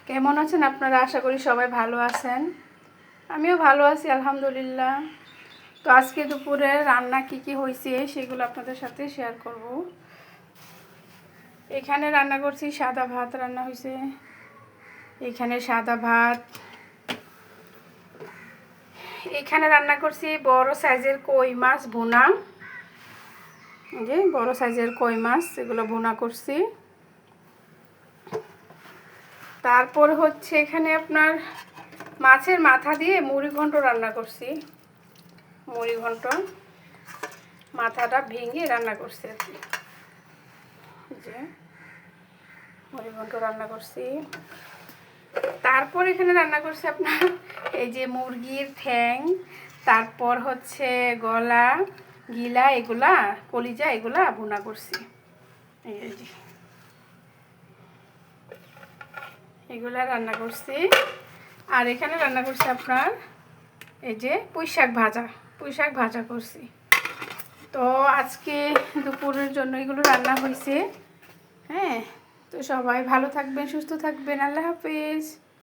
কেমন আছেন আপনারা? আশা করি সবাই ভালো আছেন। আমিও ভালো আছি আলহামদুলিল্লাহ। তো আজকে দুপুরে রান্না কি হয়েছে সেগুলো আপনাদের সাথে শেয়ার করব। এখানে রান্না করছি সাদা ভাত রান্না হয়েছে। এখানে সাদা ভাত। এখানে রান্না করছি বড় সাইজের কই মাছ ভুনা। যে বড় সাইজের কই মাছ এগুলো ভুনা করছি। তারপর হচ্ছে এখানে আপনার মাছের মাথা দিয়ে মুড়ি ঘন্ট রান্না করছি। মুড়ি ঘন্ট মাথাটা ভেঙে রান্না করছি আর কি। যে মুড়ি ঘন্ট রান্না করছি। তারপর এখানে রান্না করছি আপনার এই যে মুরগির ঠ্যাং, তারপর হচ্ছে গলা গিলা এগুলা কলিজা এগুলা ভুনা করছি। এই যে এগুলা রান্না করছি। আর এখানে রান্না করছি আপনার এই যে পুঁই শাক ভাজা করছি। তো আজকে দুপুরের জন্য এগুলো রান্না হয়েছে। হ্যাঁ, তো সবাই ভালো থাকবেন, সুস্থ থাকবেন। আল্লাহ হাফেজ।